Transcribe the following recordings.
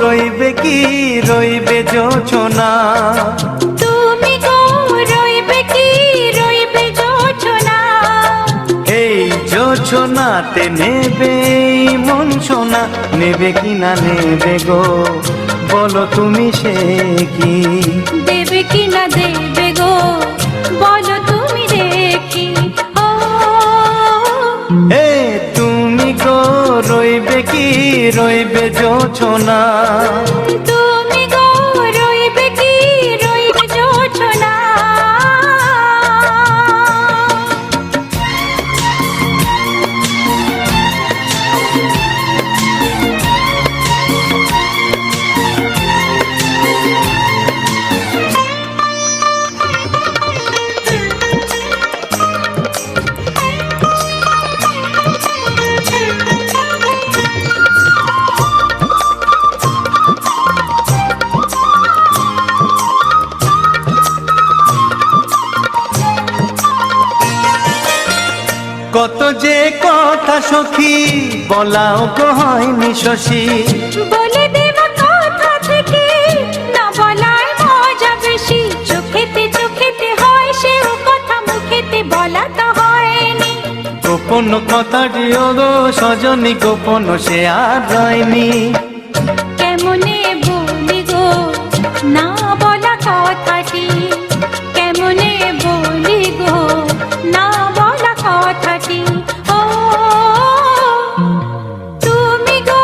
রইবে কি রইবে জোছনা, তুমি গো রইবে কি রইবে জোছনা, এই জোছনাতে নেবে মন সোনা, নেবে কি না নেবে গো বলো তুমি সে কি, দেবে কি না দেবে গো বলো তুমি দেখি। ও এ তুমি গো রইবে কি রইবে জোছনা, তুমি গো রইবে কি রইবে জোছনা। কত যে কথা সখী বলাও গো হয়নি শশী, বলে দেব কথা থেকে না বলার মজা বেশি, চোখেতে চোখেতে হয় সেও কথা মুখেতে বলা তো হয়নি, গোপন কথাটি ও গো সজনী গোপন সে আর রয়নি, কেমনে বলি গো না বলা কথাটি, কেমনে বলি গো না বলা কথাটি। ও তুমি গো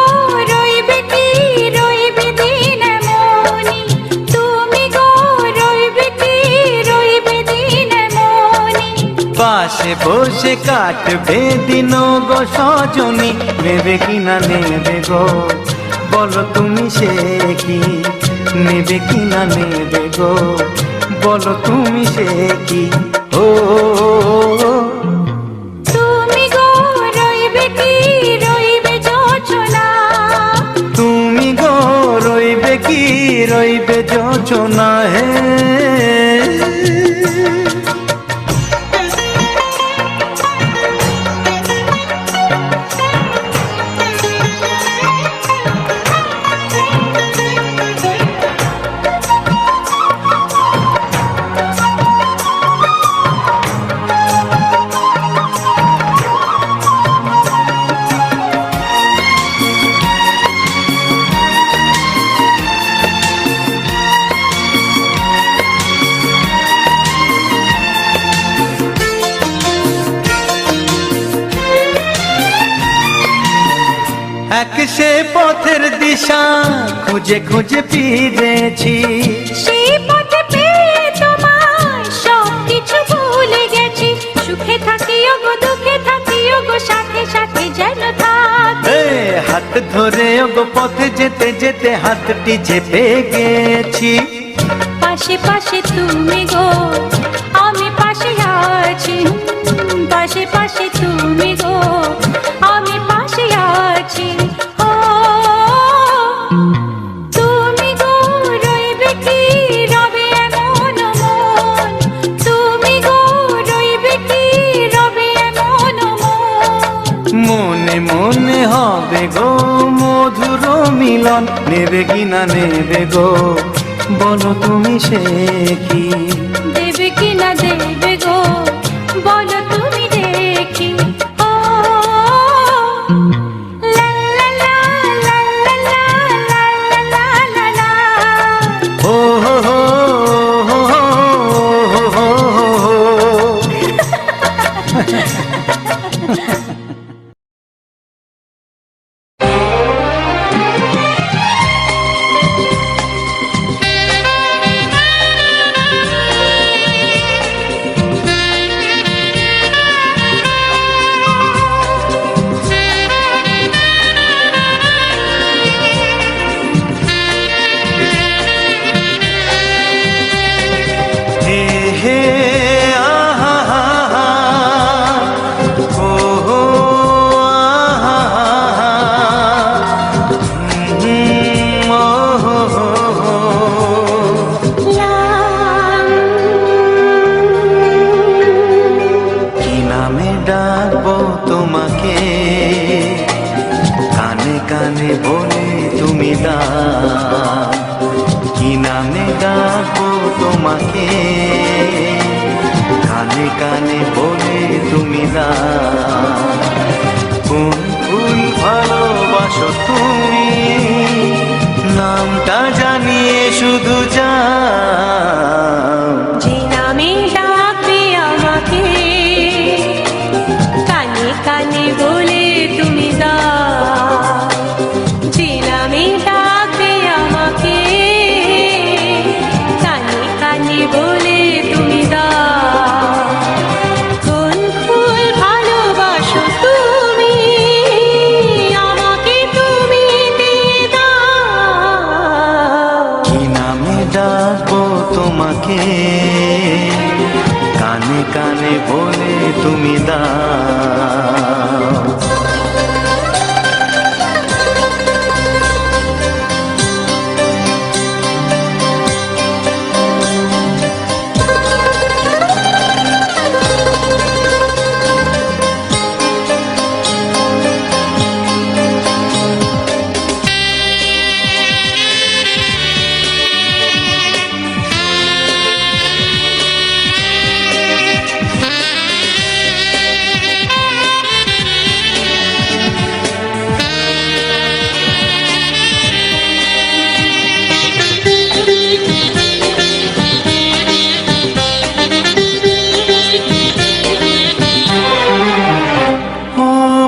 রইবে কি রইবে দিন মনি, তুমি গো রইবে কি রইবে দিন মনি, পাশে বসে কাটবে দিন গো সজনী, নেবে কি না নেবে গো বলো তুমি সে কি, নেবে কি না নেবে গো বলো তুমি সে কি। ও তুমি গো রইবে কি রইবে জোছনা, তুমি গো রইবে কি রইবে জোছনা, হে এক সে পথের দিশা খুঁজে খুঁজে ফিরেছি, সেই পথে পেয়ে তোমায় সব কিছু ভুলে গেছি, সুখে থাকিও গো দুঃখে থাকিও গো সাথে সাথে যেন থাকি, এ হাত ধরে গো পথে যেতে যেতে হাতটি চেপে গেছি, পাশে পাশে তুমি গো আমি পাশে আছি, পাশে পাশে তুমি গো আমি পাশে আছি। ও তুমি গো রইবে কি রবে এমন মন, তুমি গো রইবে কি রবে এমন মন, মনে মনে হবে গো মধুর মিলন, নেবে কি না নেবে গো বলো তুমি সে কি, দেবে কি না দেবে গো বলো তুমি দেখি। ও লা লা লা লা লা লা লা লা লা লা, ও হো হো হো হো হো হো। দাও, কি নামে ডাকবো তোমাকে, কানে কানে বলে তুমি দাও, কোন ফুল ভালোবাসো তুমি, নামটা জানিয়ে শুধু যাও। যে নামে ডাকবে আমাকে, কানে কানে বলে তুমি দাও, যে নামে ডাকবে আমাকে, কানে কানে বলে তুমি দাও, কোন ফুল ভালোবাসো তুমি, আমাকে তুমি দিয়ে দাও। কি নামে ডাকবো তোমাকে, কানে কানে বলে তুমি দাও।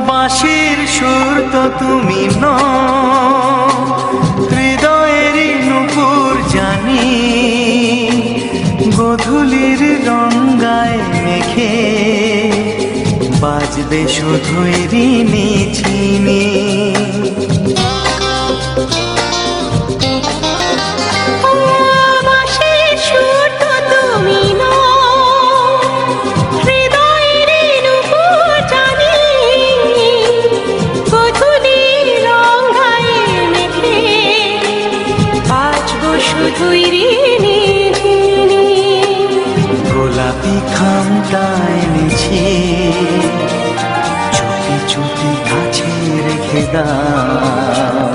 বাঁশির সুর তো তুমি নও, হৃদয়েরই নূপুর জানি, গোধূলির রঙ্গায় মেখে বাজবে শুধুই ঋণী ছিনি। বাঁশির সুর তো তুমি নও, হৃদয়ের নূপুর জানি, গোধূলির রঙ্গায় মেখে বাজবো শুধুই ঋণী ঋণী। গোলাপি খামটা এনেছি, চুপি চুপি কাছে রেখে দাও,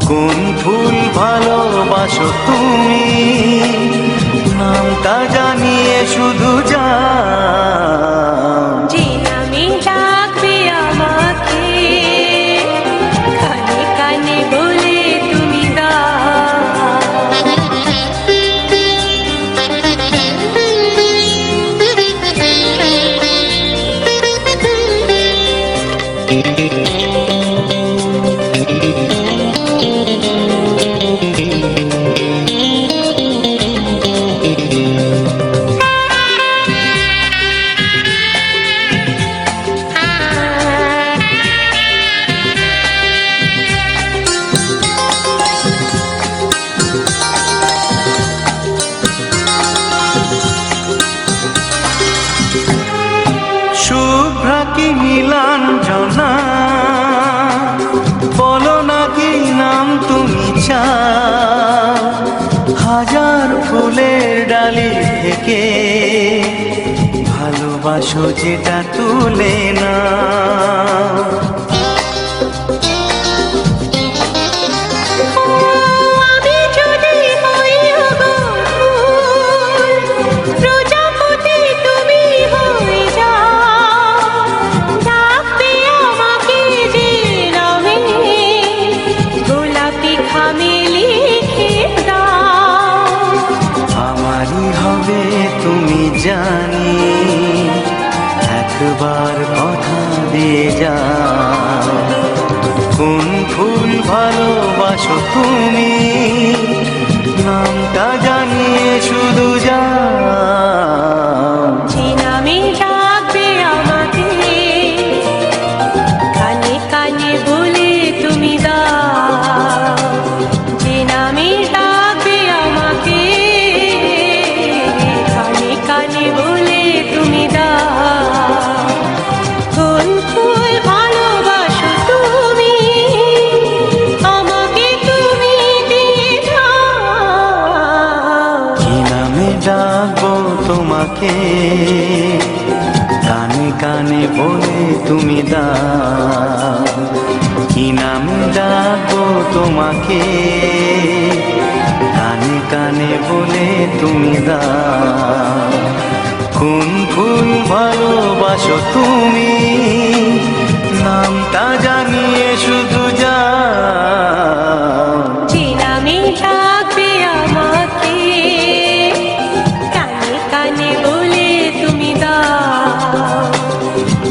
কোন ফুল ভালোবাসো তুমি, নামটা জানিয়ে শুধু যাও। যে নামে ডাকবে আমাকে, কানে কানে বলে তুমি শুভ্রা কি নীলাঞ্জনা, বলো না কি নাম তুমি চাও, হাজার ফুলের ডালি থেকে ভালোবাসো যেটা তুলে না। আমি যদি হই গো ফুল, প্রজাপতি তুমি হয়ে যাও, ডাকবে আমাকে যে নামে, গোলাপি খামে লিখে দাও। আমারই হবে তুমি জানি, একবার কথা দিয়ে যাও, কোন ফুল ভালোবাসো তুমি, নামটা জানিয়ে শুধু যাও। যে নামে ডাকবে আমাকে, কানে কানে বলে তুমি দাও, যে নামে ডাকবে আমাকে, কানে কানে বলে তুমি দাও, কোন ফুল ভালোবাসো তুমি, আমাকে তুমি দিয়ে দাও। কি নামে ডাকবো তোমাকে, কানে কানে বলে তুমি দাও, কি নামে ডাকবো তোমাকে, কানে কানে বলে তুমি দাও কোন ফুল ভালোবাসো তুমি, নামটা জানিয়ে শুধু যাও। যে নামে ডাকবে আমাকে, কানে কানে বলে তুমি দাও।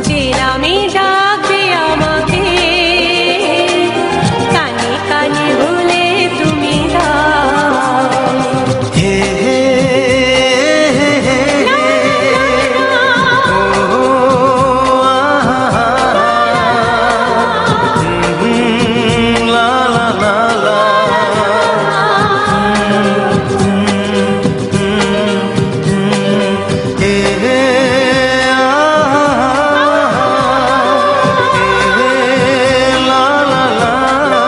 যে নামে ডাকবে আমাকে, কানে কানে বলে তুমি দাও। হে হে হে হে হে, ও আহা, লা লা লা লা, হে হে লা লা লা লা।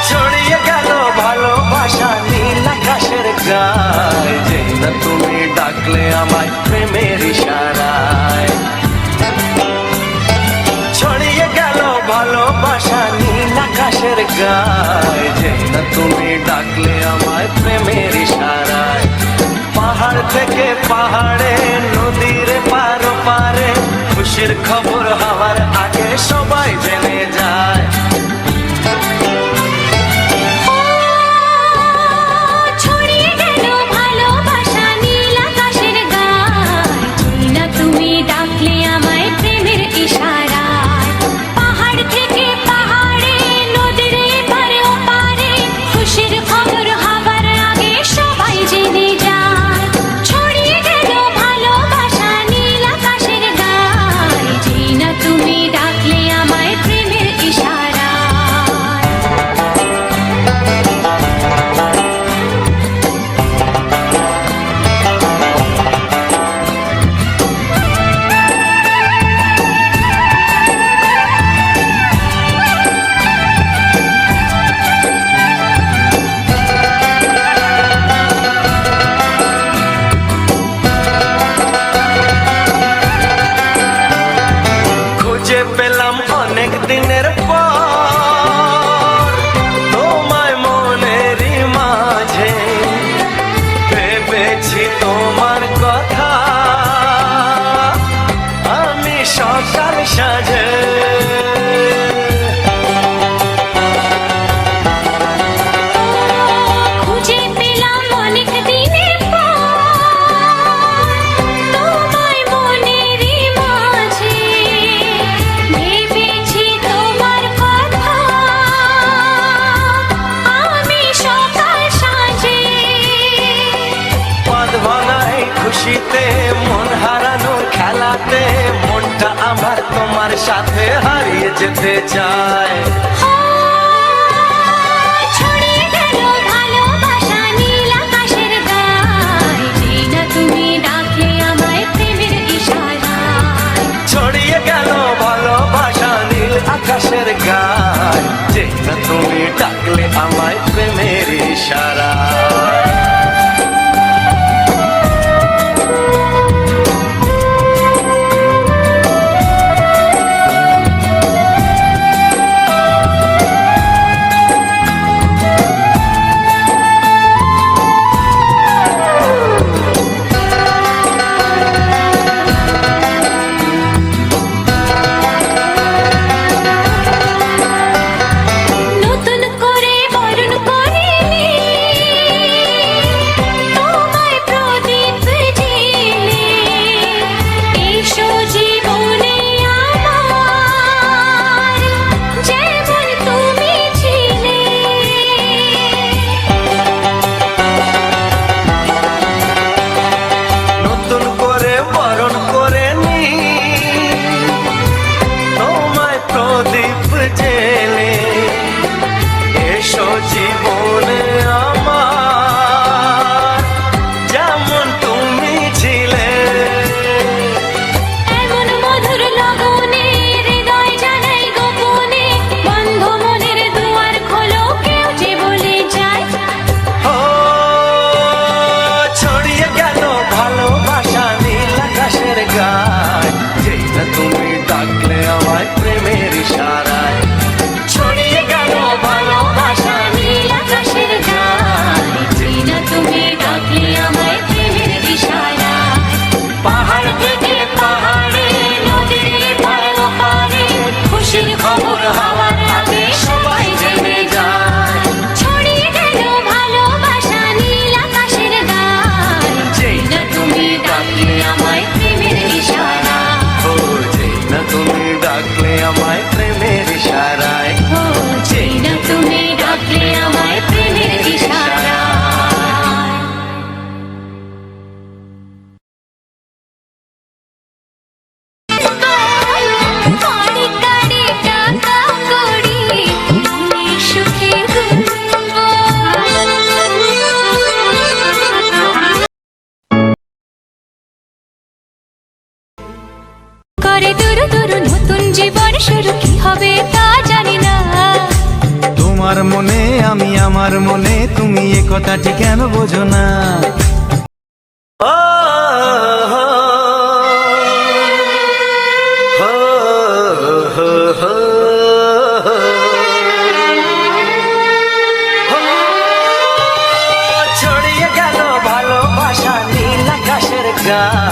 ছড়িয়ে গেল ভালোবাসা নীল আকাশের গায়ে, যে না তুমি ডাকলে আমায় প্রেমের ইশারায়। ছড়িয়ে গেল ভালোবাসা নীল আকাশের গায়ে, যে না তুমি ডাকলে আমায় প্রেমের ইশারায়। পাহাড় থেকে পাহাড়ে, নদীর পার পারে, খুশির খবর হওয়ার আগে সবাই জেনে যায়। ছড়িয়ে গেল ভালোবাসা নীল আকাশের গায়ে, যে না তুমি ডাকলে আমায় প্রেমের ইশারায়। পাহাড় থেকে পাহাড়ে, নদীর এপারে ওপারে, খুশির খবর হবার আগে সবাই জেনে যায়। ছড়িয়ে গেল ভালোবাসা নীল আকাশের গায়ে, যে না তুমি ডাকলে আমায় প্রেমের ইশারায়। খুঁজে পেলাম অনেক দিনের পর তোমায় মনেরই মাঝে, ভেবেছি তোমার কথা আমি সকাল সাজে। খুঁজে পেলাম অনেক দিনের পর তোমায় মনেরই মাঝে, ভেবেছি তোমার কথা আমি সকাল সাজে। পদ ভাঙাই খুশিতে, মন হারানোর খেলাতে, মনটা আমার তোমার সাথে হারিয়ে যেতে চায়। ছড়িয়ে গেল ভালোবাসা নীল আকাশের গায়ে, যে না তুমি ডাকলে আমায় প্রেমের ইশারায়। ছড়িয়ে গেল ভালোবাসা নীল আকাশের গায়, যে না তুমি ডাকলে আমায় প্রেমের ইশারায়। পরে দূর দূর নতুন জীবন শুরু কি হবে তা জানি না। তোমার মনে আমি, আমার মনে তুমি, এ কথাটি কেন বোঝো না? ও হো, হো, হো, হো, হো। ছড়িয়ে গেল ভালোবাসা নীল আকাশের গান।